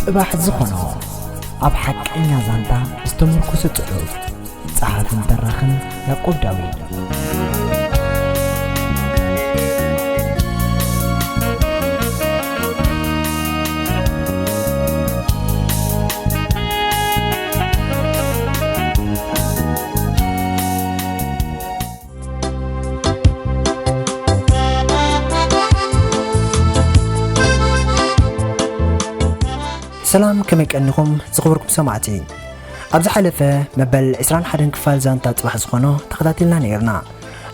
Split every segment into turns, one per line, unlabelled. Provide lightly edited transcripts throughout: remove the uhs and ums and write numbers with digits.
ጽባሕ ዝኾኖ ኣብ ሓቀኛ ዛንታ ዝተመርኮሰ ጽሑፍ ጸሓፍን ተራኽን ያዕቆብ ዳዊት ሰላም ከመይ ቀኒኹም ዝኽበርኩም ሰማዕቲ ኣብዚ ሓለፈ መበል 21 ክፋል ዛንታ ጽባሕ ዝኾኖ ተኸታቲልና ነርና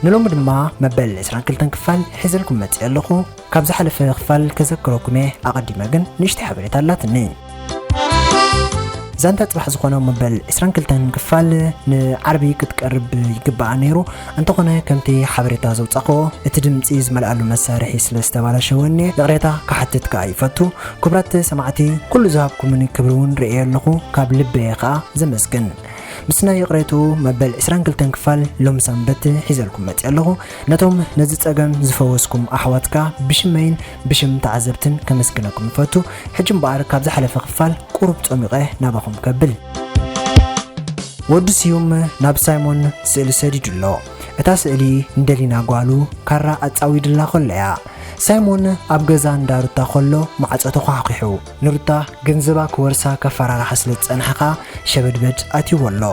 ንሎሚ ድማ መበል 22 ክፋል ሒዘልኩም መጽእ ኣለኹ ካብዚ ሓለፈ ክፋል ከዘክረኩም ኣቐዲመ ግን ንእሽተይ ሓበሬታ ኣላትኒ ዛንታ ጽባሕ ዝኾኖ መበል 22 ክፋል ንዓረቢ ክትቀርብ ይግባእ ነይሩ እንተኾነ ከምቲ ሓበሬታ ዘውጻኾ እቲ ድምጺ ዝመልኣሉ መሳርሒ ስለ ዝተባላሸወኒ ይቕሬታ ካሓትት ከዓ ይፈቱ ክብራት ሰማዕቲ ኩሉ ዝሃብኩምን ክብሩውን ርእየ ኣለኹ ካብ ልበየ ከዓ ዘመስግን ምስና ይቕሬቱ መበል 22 ክፋል ሎም ሰንበት ሒዘልኩም መጽእ ኣለኹ ነቶም ነዚ ጸገም ዝፈወስኩም ኣሕዋትካ ብሽመይን ብሽም ተዓዘብትን ከመስግነኩም ይፈቱ ሕጂ እምበኣር ካብ ዝሓለፈ ክፋል ቁሩብ ጾሚቐ ናባኹም ከብል ወዲ ስዩም ናብ ሳይሞን ስእሊ ሰዲዱሎ እታ ስእሊ እንደሊና ጓሉ ካራ ኣጻዊድላ ኸለያ ሳይሞን ኣብ ገዛ እንዳሩታ ኸሎ ማዕጾ ተዃሕኺሑ ንሩታ ገንዘባ ክወርሳ ከፈራርሓ ስለ ዝጸንሐኻ ሸበድበድ ኣትይወሎ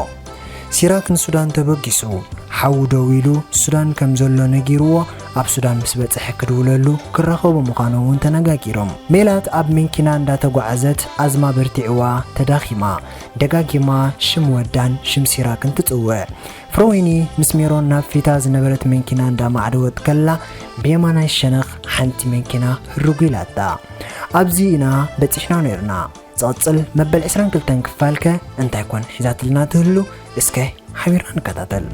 ሲራክ ንሱዳን ተበጊሱ ሓው ደው ኢሉ ሱዳን ከም ዘሎ ነጊርዎ ኣብ ሱዳን ምስ በጽሐ ክድውለሉ ክራኸቡ ምዃኑ እውን ተነጋጊሮም ሜላት ኣብ መንኪና እንዳተጓዓዘት ኣዝማ በርቲዕዋ ተዳኺማ ደጋጊማ ሽም ወዳን ሽም ሲራክን ትጽውዕ ፍሮዊኒ ምስ ሜሮን ናብ ፊታ ዝነበረት መንኪና እንዳማዕደወት ከላ ብየማናይ ሸነኽ ሓንቲ መንኪና ህርጉ ኢላታ ኣብዚ ኢና በፂሕና ነርና ዝቕጽል መበል 22 ክፋልከ እንታይ ኮን ሒዛትልና ትህሉ እስከ ሓቢርና ንከታተል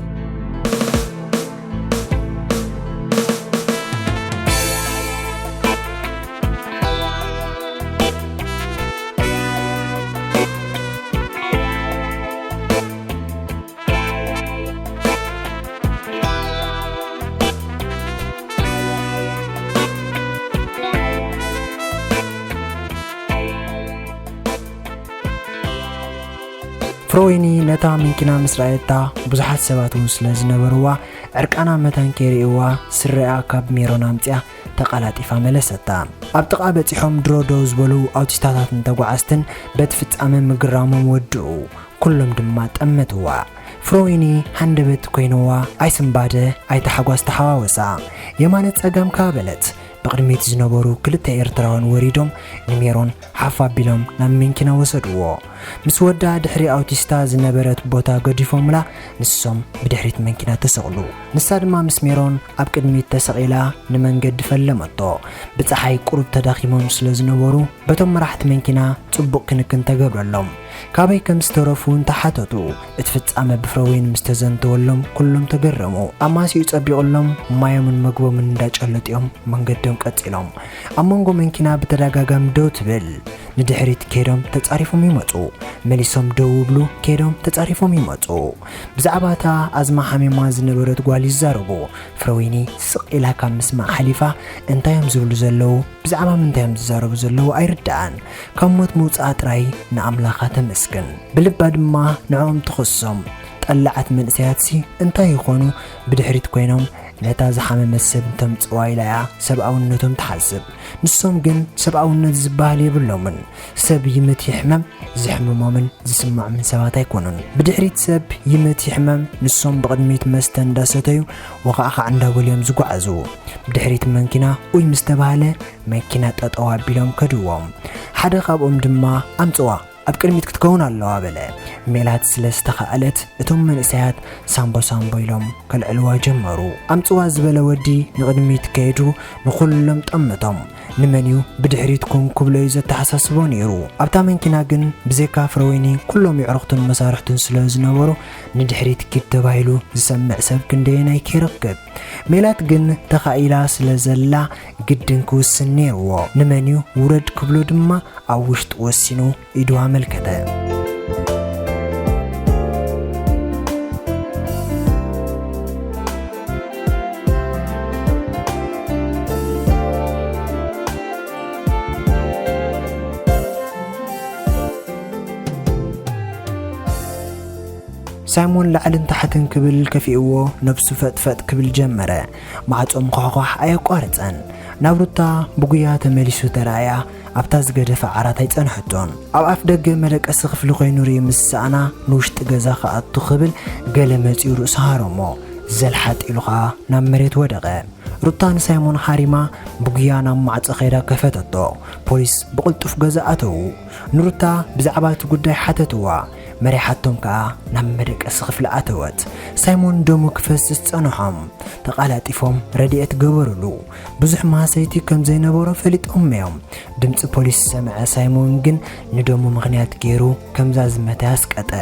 ፍሮዊኒ ነታ መንኪና ምስ ረኣየታ ብዙሓት ሰባት እውን ስለ ዝነበርዋ ዕርቃና መታን ከይርእዋ ስርያ ካብ ሜሮን ኣምፅያ ተቐላጢፋ መለሰታ ኣብ ጥቓ በፂሖም ድሮ ደው ዝበሉ ኣውቲስታታትን ተጓዓዝትን በቲ ፍጻመ ምግራሞም ወድኡ ኩሎም ድማ ጠመትዋ ፍሮዊኒ ሃንደበት ኮይንዋ ኣይስምባደ ኣይተሓጓስ ተሓዋወሳ የማነ ጸጋም ካበለት بقدميت زنبورو كلتا إيرتراوان وريدوم نميرون حفا بيلوم نمينكنا وسدوو مسودا دحري أوتيستا زنبرت بوتا قديفوم لا نسوم بدحريت منكنا تسغلو نساد ما مسميرون أب قدميت تسغيلا نمن قد فلمتو بتحاي قرب تداخيمون سلو زنبورو بتوم مراحت منكنا تبق كنكن تقبر اللوم كابي كم ستورفون تحتتو اتفتعم بفروين مستزنتو اللوم كلهم تقرمو أماسي يتبيق اللوم ما يمن مقبو من داج ألتيهم من قدهم قتلهم أمانغو منكنا بتداقاقام دو تبل ندحريت كيدوم تتعرفهم يمتو مليسوم دو بلو كيدوم تتعرفهم يمتو بزعباتا أزما حمي مازن الورد قوالي الزاربو فرويني سق إلا كام مسمع حليفة انتا يمزولو زلو بزعبا من تا يمزاربو زلو أيردان كاموت موت راي نعملاقات مسكن بلباد ما نعوم تخصهم طلعت من سياتسي انتا يخونو بدحريت كوينهم نتا زحام مسب تمصوا إليا سبعونتهم تحسب نسوم جن سبعونت زبال يبلومن سب يمت يحمم زحمم من زسمع من سوات يكونون بدحريت سب يمت يحمم نسوم بقدميت مستن داستيو وقع عندا وليم زقعزو بدحريت منكنا وي مستباله مكينه تطوا بيلوم كدوم حدا خابهم دما امصوا أب كلمة كتكون الله عبله ميلاد سلسة خالت ثم من ساعات سامبو يلوم كالعلوا جمرو أمتوا زبالة ودي نقدميت كيدو نخلهم تأمتهم نمنيو بدحريتكم كبليزة تحسسبون يرو أبتا من كناقن بزيكا فرويني كلهم يعرقتون مسارحتون سلوز نورو ندحريت كيد تبايلو زسمع سب كندينا يكيركب ميلاد قن تخايلا سلزلا قدن كوس النيرو نمنيو ورد كبلو دما أوشت وسينو إدو عمل كده ሳይሞን ላዕልን ታሕትን ክብል ከፊእዎ ነብሱ ፈጥፈጥ ክብል ጀመረ ማዕጾም ኳኳሕ ኣየቋርፀን ናብ ሩታ ብጉያ ተመሊሱ ተራእያ ኣብታ ዝገደፈ ዓራት ኣይጸንሐቶን ኣብ ኣፍ ደገ መለቀሲ ክፍሊ ኮይኑ ርኢ ምስ ሰኣና ንውሽጢ ገዛ ከኣቱ ክብል ገለ መጺኡ ርእሱ ሃረሞ ዘልሓጥ ኢሉ ኸዓ ናብ መሬት ወደቐ ሩታ ንሳይሞን ሓሪማ ብጉያ ናብ ማዕጾ ኸይዳ ከፈተቶ ፖሊስ ብቕልጡፍ ገዛ ኣተዉ ንሩታ ብዛዕባ እቲ ጉዳይ ሓተትዋ መሪሓቶም ከዓ ናብ መደቀሲ ክፍሊ ኣተወት ሳይሞን ደሙ ክፈስስ ጸንሖም ተቃላጢፎም ረድኤት ገበሩሉ ብዙሕ ማሰይቲ ከም ዘይነበሮ ፈሊጦም እዮም ድምፂ ፖሊስ ሰምዐ ሳይሞን ግን ንደሙ ምኽንያት ገይሩ ከምዛ ዝመታ ያስቀጠ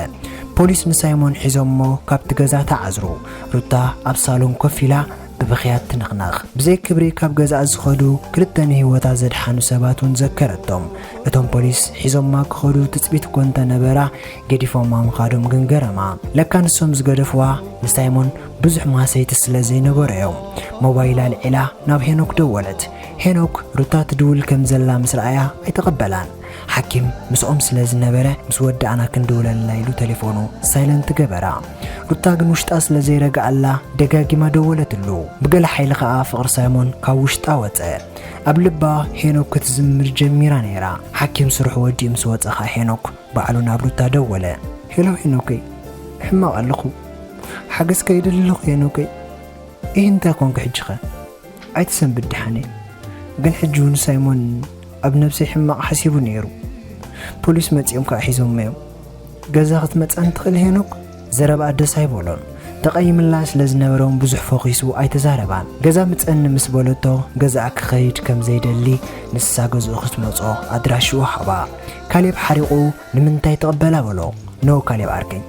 ፖሊስ ንሳይሞን ሒዞሞ ካብቲ ገዛ ተዓዝሩ ሩታ ኣብ ሳሎን ኮፍ ኢላ ብብኽያት ትንኽናኽ ብዘይ ክብሪ ካብ ገዛ ዝኸዱ ክልተ ንህይወታ ዘድሓኑ ሰባት እውን ዘከረቶም እቶም ፖሊስ ሒዞማ ክኸዱ ትፅቢት እኮ እንተነበራ ገዲፎማ ምኻዶም ግን ገረማ ለካ ንሶም ዝገደፍዋ ንሳይሞን ብዙሕ ማሰይቲ ስለ ዘይነበረ እዮም ሞባይላ ልዒላ ናብ ሄኖክ ደወለት ሄኖክ ሩታ ትድውል ከም ዘላ ምስ ረኣያ ኣይተቐበላን ሓኪም ምስኦም ስለ ዝነበረ ምስ ወዳእና ክንድውለልና ኢሉ ቴሌፎኑ ሳይለንት ገበራ ሩታ ግን ውሽጣ ስለ ዘይረግዓላ ደጋጊማ ደወለትሉ ብገለ ሓይሊ ከዓ ፍቕሪ ሳይሞን ካብ ውሽጣ ወፀ ኣብ ልባ ሄኖክ ክትዝምር ጀሚራ ነይራ ሓኪም ስርሑ ወዲኡ ምስ ወፀኻ ሄኖክ ባዕሉ ናብ ሩታ ደወለ ሄሎ ሄኖከይ ሕማቕ ኣለኹ ሓገዝ ከይደሊ ኣለኹ ሄኖከይ እንታይ ኮንክ ሕጂ ኸ ኣይትሰንብድ ድሓነ ግን ሕጂ እውን ሳይሞን ኣብ ነብሰይ ሕማቕ ሓሲቡ ነይሩ ፖሊስ መጺኦም ከዓ ሒዞም እዮም ገዛ ክትመጻን ትኽእል ሄኖክ ዘረባ ደስ ኣይበሎን ተቐይምላ ስለ ዝነበረውን ብዙሕ ፎኺሱ ኣይተዛረባን ገዛ ምፀኒ ምስ በለቶ ገዛኣ ክኸይድ ከም ዘይደሊ ንሳ ገዝኡ ክትመጾ ኣድራሽኡ ሃባ ካሌብ ሓሪቑ ንምንታይ ተቐበላ በሎ ኖ ካሌብ ኣርገኝ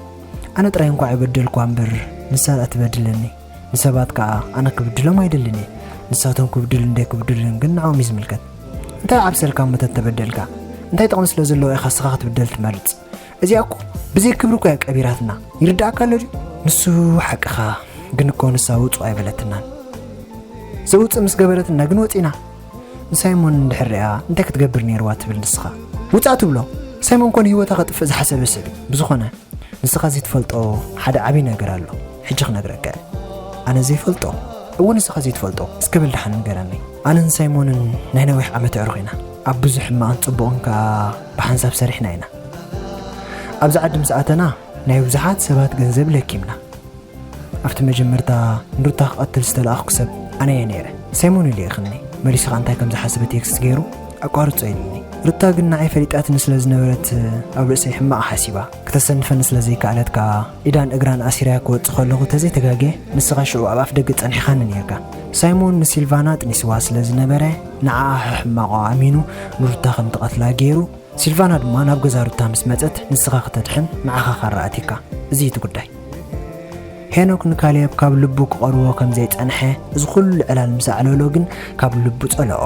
ኣነ ጥራይ እንኳ ኣይበደልኳ እምበር ንሳት ኣትበድለኒ ንሰባት ከዓ ኣነ ክብድሎም ኣይደልኒ ንሳቶም ክብድል እንደይ ክብድልን ግን ንዖም ይዝምልከት እንታይ ዓብሰልካ መተት ተበደልካ እንታይ ጥቕሚ ስለ ዘለዎ ኢኻ ስኻ ክትብደል ትመርጽ እዚኣ እኮ ብዘይ ክብሪ እኮ ቀቢራትና ይርዳእካ ኣሎ ድዩ ንሱ ሓቅኻ ግን እኮ ንሳ ውፁ ኣይበለትናን ዘውፅእ ምስ ገበረትና ግን ወፂና ንሳይሞን እንድሕርያ እንታይ ክትገብር ነይርዋ ትብል ንስኻ ውፃ ትብሎ ሳይሞን ኮነ ህይወታ ከጥፍእ ዝሓሰበ ሰብ ብዝኾነ ንስኻ ዘይትፈልጦ ሓደ ዓብይ ነገር ኣሎ ሕጂ ክነግረካ ኣነ ዘይፈልጦ እውን ንስኻ ዘይትፈልጦ እስከብል ድሓን ንገረኒ ኣነን ሳይሞንን ናይ ነዊሕ ዓመት ኣዕሩኽ ኢና ኣብ ብዙሕ ሕማቕን ጽቡቕን ከዓ ብሓንሳብ ሰሪሕና ኢና ኣብዚ ዓዲ ምስ ኣተና ናይ ብዙሓት ሰባት ገንዘብ ለኪምና ኣብቲ መጀመርታ ንሩታ ክቐትል ዝተለኣኽኩ ሰብ ኣነ እየ ነይረ ሳይሞን ኢሉ ይኽኒ መሊስኻ እንታይ ከም ዝሓሰበ ቴክስት ገይሩ ኣቋርፆ ኢልኒ ሩታ ግን ንዓይ ፈሊጣትን ስለ ዝነበረት ኣብ ርእሰይ ሕማቕ ሓሲባ ክተሰንፈኒ ስለ ዘይከኣለትካ ኢዳን እግራን ኣሲርያ ክወፅእ ከለኹ ተዘይተጋጌ ንስኻ ሽዑ ኣብ ኣፍ ደገ ጸኒሕኻኒ ነርካ ሳይሞን ንሲልቫና ጥኒስዋ ስለ ዝነበረ ንዓኣ ሕማቕ ኣሚኑ ንሩታ ከም ተቐትላ ገይሩ ሲልቫና ድማ ናብ ገዛ ሩታ ምስ መፀት ንስኻ ክተድሕን ንዓኻ ካረኣቲካ እዚ እቲ ጉዳይ ሄኖክ ንካሌብ ካብ ልቡ ክቐርቦ ከም ዘይጸንሐ እዚ ኩሉ ዕላል ምሳዕለሎ ግን ካብ ልቡ ጸልኦ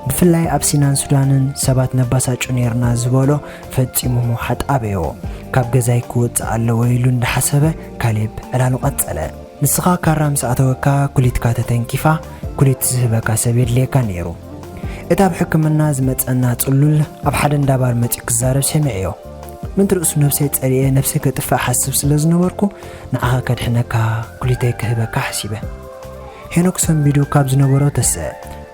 ብፍላይ ኣብ ሲናን ሱዳንን ሰባት ነባሳጩ ነርና ዝበሎ ፈጺሙ ሓጣበዮ ካብ ገዛይ ክወፅእ ኣለዎ ኢሉ እንዳሓሰበ ካሌብ ዕላሉ ቀጸለ ንስኻ ካራ ምስ ኣተወካ ኩሊትካ ተተንኪፋ ኩሊት ዝህበካ ሰብ የድልየካ ነይሩ እታ ብሕክምና ዝመፀና ጽሉል ኣብ ሓደ እንዳባር መፂ ክዛረብ ሰሚዕዮ من ترقص نفسي تقريه نفسك تفع حسب سلازنا وركو نعها كدحنك كليتي كهبك حسيبه هناك سن فيديو كابزنا ورا تسا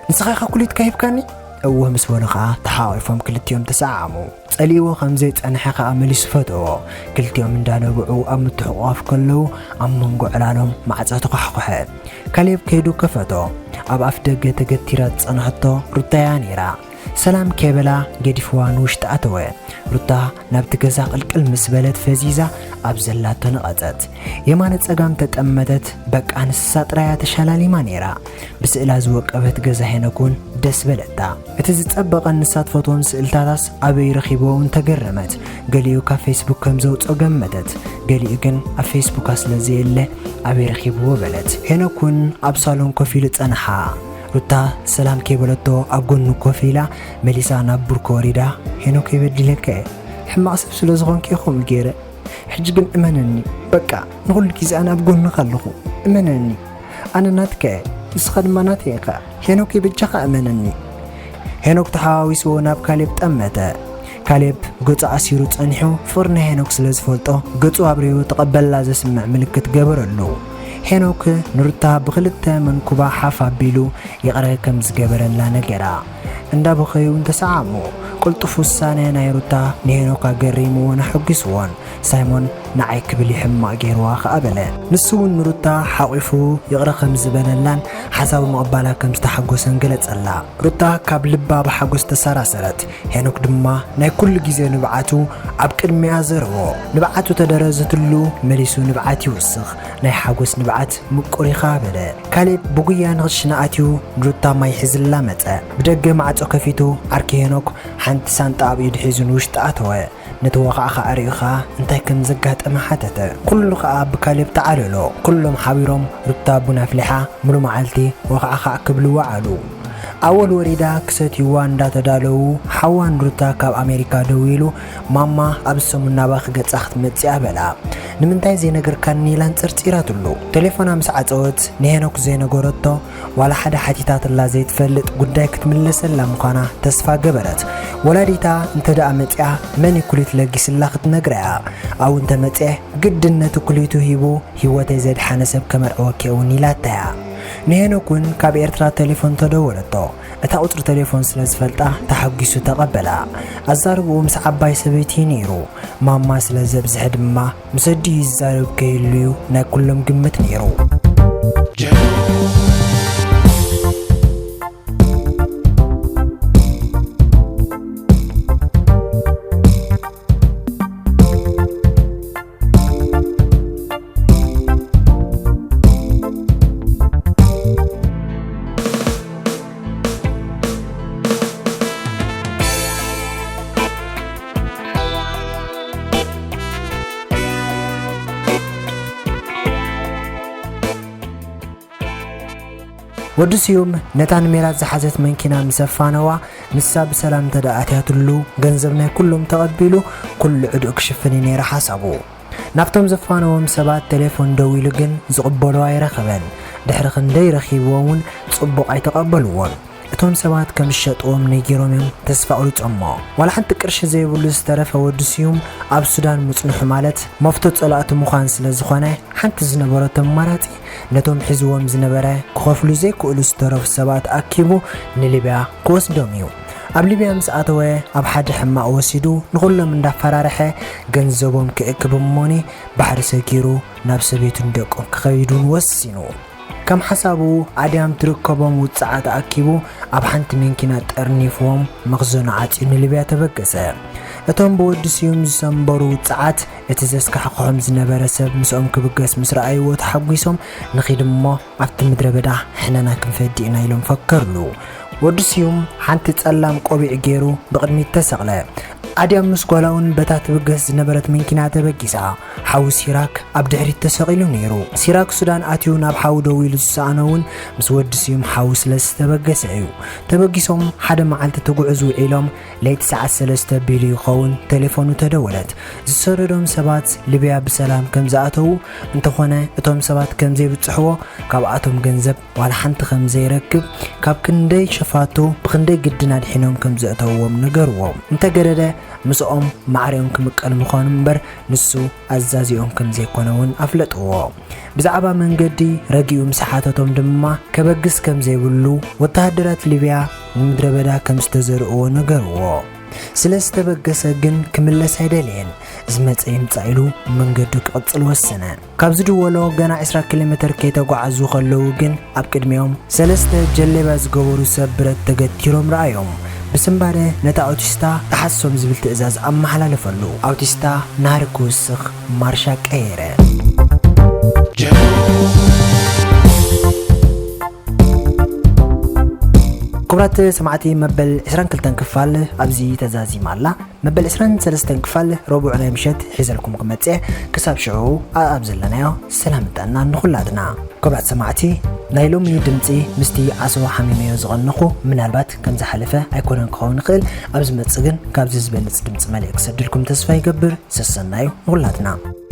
نسخه كليت كيف كاني اوه مسولخه تحاوفهم كلتيوم تسعمو صليو خمزيت انا حقا عملي صفتو كلتيوم اندانبعو ام تحقاف كلو ام منغو علالهم معصاتو خخخه كليب كيدو كفتو اب افدغ تغتيرات صنحتو رتيانيرا سلام كيبلا قدفوان وشت أتوه رتا نبت جزاق الكل مسبلت فزيزة أبزلات تنقطت يمانت أقام تتأمدت بك عن السطريات الشلالي مانيرا بس إلا زوق أبت جزا هنكون دس بلتا اتزت أبقى النسات فوتون سئلتاس أبي رخيبون تقرمت قاليو كفيسبوك كمزوت أقمدت قاليو كن أفيسبوك أصل زيلة أبي رخيبو بلت هنكون أبصالون كفيلت أنحا رتا سلام كيبلتو أقول كوفيلا مليسانا بركوريدا هنو كيبدي لك حما أصف سلوزغون كيخوم الجيرة حجقن أمانني بكا نقول لك إذا أنا أقول نخلقو أمانني أنا ناتكا نسخد مناتيقا هنو كيبتشاق أمانني هنو كتحاوي سوونا بكاليب تأمتا ካሌብ ገጹ ኣሲሩ ጸኒሑ ፍቅሪ ሄኖክ ስለ ዝፈልጦ ገጹ አብሪው ተቀበላ ዘስምዕ ምልክት ገበረሉ ሄኖክ ንሩታ ብክልተ መንኩባ ሓፍ ኣቢሉ ይቕረ ከም ዝገበረላ ነገራ እንዳበኸዩ እንተሰዓሙ ቁልጡፍ ውሳነ ናይ ሩታ ንሄኖክ ኣገሪምዎን ኣሕጊስዎን ሳይሞን ንዓይ ክብል ይሕማቕ ገይርዋ ከኣበለ ንሱ እውን ንሩታ ሓቂፉ ይቕረ ከም ዝበለላን ሓሳቡ መቕባላ ከም ዝተሓጎሰን ገለጸላ ሩታ ካብ ልባ ብሓጎስ ተሰራሰረት ሄኖክ ድማ ናይ ኩሉ ግዜ ንብዓቱ ኣብ ቅድሚያ ዘርቦ ንብዓቱ ተደረዘትሉ መሊሱ ንብዓት ይውስኽ ናይ ሓጎስ ንብዓት ምቁር ኢኻ በለ ካሌብ ብጉያ ንኽሽናኣትዩ ንሩታ ማይ ሒዝላ መፀ ብደገ ማዕጾ ከፊቱ ዓርኪ ሄኖክ ሓንቲ ሳንጣ ኣብ ኢዱ ሒዙን ውሽጢ ኣተወ ነቲ ወኻዕኻ ኣሪእኻ እንታይ ከም ዘጋጠመ ሓተተ ኩሉ ከዓ ብካሌብ ተዓለሎ ኩሎም ሓቢሮም ሩታ ቡና ኣፍሊሓ ሙሉ መዓልቲ ወኻዕኻ ክብልዋ ዓሉ ኣወል ወሪዳ ክሰትይዋ እንዳተዳለዉ ሓዋን ሩታ ካብ ኣሜሪካ ደው ኢሉ ማማ ኣብ ሰሙን ናባ ክገጻ ክትመጽእ ኣበላ ንምንታይ ዘይነገርካኒ ኢላን ጸርጺራትሉ ቴሌፎና ምስ ዓፀወት ንሄኖክ ዘይነገረቶ ዋላ ሓደ ሓቲታትላ ዘይትፈልጥ ጉዳይ ክትምለሰላ ምዃና ተስፋ ገበረት ወላዲታ እንተደኣ መጽያ መን ኩሊት ለጊስላ ክትነግረያ ኣው እንተመጽአ ግድነት ኩሊቱ ሂቡ ህይወተይ ዘድሓነ ሰብ ከመርዕወኪ እውን ኢላታያ ንሄኖክን ካብ ኤርትራ ቴሌፎን ተደወለቶ እታ ቁጥሪ ቴሌፎን ስለ ዝፈልጣ ተሓጊሱ ተቐበላ ኣዛርብኡ ምስ ዓባይ ሰበይቲ ነይሩ ማማ ስለ ዘብዝሐ ድማ ምሰዲ ይዛረብ ከይልዩ ናይ ኩሎም ግምት ነይሩ ወድስዩም ነታን ሜራት ዝሓዘት መንኪና ምሰፋነዋ ንሳ ብሰላም ተዳኣትያትሉ ገንዘብ ናይ ኩሎም ተቐቢሉ ኩሉ ዕዱእ ክሽፍን ነይረ ሓሳቡ ናብቶም ዘፋነዎም ሰባት ቴሌፎን ደው ኢሉ ግን ዝቕበልዋ ኣይረኸበን ድሕሪ ክንደይ ረኺብዎምን ጽቡቕ ኣይተቐበልዎን እቶም ሰባት ከም ዝሸጥዎም ነጊሮም እዮም ተስፋ ቁልጾሞ ዋላ ሓንቲ ቅርሺ ዘይብሉ ዝተረፈ ወድስዩም ኣብ ሱዳን ምጽንሑ ማለት መፍቶ ጸላእቲ ምዃን ስለ ዝኾነ ሓንቲ ዝነበረቶ ኣማራጺ ነቶም ሒዝዎም ዝነበረ ክኸፍሉ ዘይክእሉ ዝተረፉ ሰባት ኣኪቡ ንሊብያ ክወስዶም እዩ ኣብ ሊብያ ምስ ኣተወ ኣብ ሓደ ሕማቕ ወሲዱ ንኹሎም እንዳፈራርሐ ገንዘቦም ክእክብ እሞኒ ባሕሪ ሰጊሩ ናብ ሰቤቱን ደቆም ክኸይዱን ወሲኑ ከም ሓሳቡ ኣድያም ትርከቦም ውፅዓት ኣኪቡ ኣብ ሓንቲ መንኪና ጠርኒፍዎም መኽዘኑ ዓፂኑ ንሊብያ ተበገሰ እቶም ብወድስዩም ዝሰንበሩ ውፅዓት እቲ ዘስካሕኾም ዝነበረ ሰብ ምስኦም ክብገስ ምስ ረኣይዎ ተሓጒሶም ንኺድ እሞ ኣብቲ ምድረ በዳ ሕነና ክንፈዲ ኢና ኢሎም ፈከርሉ ወድስዩም ሓንቲ ጸላም ቆቢዕ ገይሩ ብቕድሚት ተሰቕለ ኣድያም ምስ ጓላውን በታ ትብገስ ዝነበረት መንኪና ተበጊሳ ሓዊ ሲራክ ኣብ ድሕሪት ተሰቒሉ ነይሩ ሲራክ ሱዳን ኣትዩ ናብ ሓዊ ደው ኢሉ ዝሰኣነውን ምስ ወድስዩም ሓዊ ስለ ዝተበገሰ እዩ ተበጊሶም ሓደ መዓልቲ ትጉዕዙ ውዒሎም ለይቲ ሰዓት 3 ቢሉ ይኸውን ቴሌፎኑ ተደወለት ዝሰደዶም ሰባት ሊብያ ብሰላም ከም ዝኣተዉ እንተኾነ እቶም ሰባት ከም ዘይብፅሕዎ ካብኣቶም ገንዘብ ዋላ ሓንቲ ከም ዘይረክብ ካብ ክንደይ ሸፋቱ ብክንደይ ግድን ኣድሒኖም ከም ዘእተውዎም ነገርዎም እንተገደደ ምስኦም ማዕሪኦም ክምቀል ምዃኑ እምበር ንሱ ኣዛዚኦም ከም ዘይኮነውን ኣፍለጥዎ ብዛዕባ መንገዲ ረጊኡ ምስሓተቶም ድማ ከበግስ ከም ዘይብሉ ወታደራት ሊብያ ንምድረ በዳ ከም ዝተዘርእዎ ነገርዎ ስለ ዝተበገሰ ግን ክምለስ ኣይደልየን ዝመፀ ይምፃእ ኢሉ መንገዱ ክቕፅል ወሰነ ካብ ዝድወሎ ገና 20 ኪሎ ሜትር ከይተጓዓዙ ከለዉ ግን ኣብ ቅድሚኦም 3 ጀሌባ ዝገበሩ ሰብ ብረት ተገቲሮም ረኣዮም ብስምባደ ነታ ኣውቲስታ ተሓሶም ዝብል ትእዛዝ ኣመሓላለፈሉ ኣውቲስታ ናሃሪ ክውስኽ ማርሻ ቀየረ كبرات سمعتي مبل 22 كفال أبزي تزازيم الله مبل 23 كفال ربعنا مشت حزلكم كمتسع كساب شعو أبزلنا سلامتنا نخلادنا كبرات سمعتي نايلومي دمتي مستي عصو حميمي زغنخو من البات كم زحلفة أيكونن كون خيل أبز متسجن كابز زبنت دمت ملك سدلكم تسفى يقبر سسنايو نخلادنا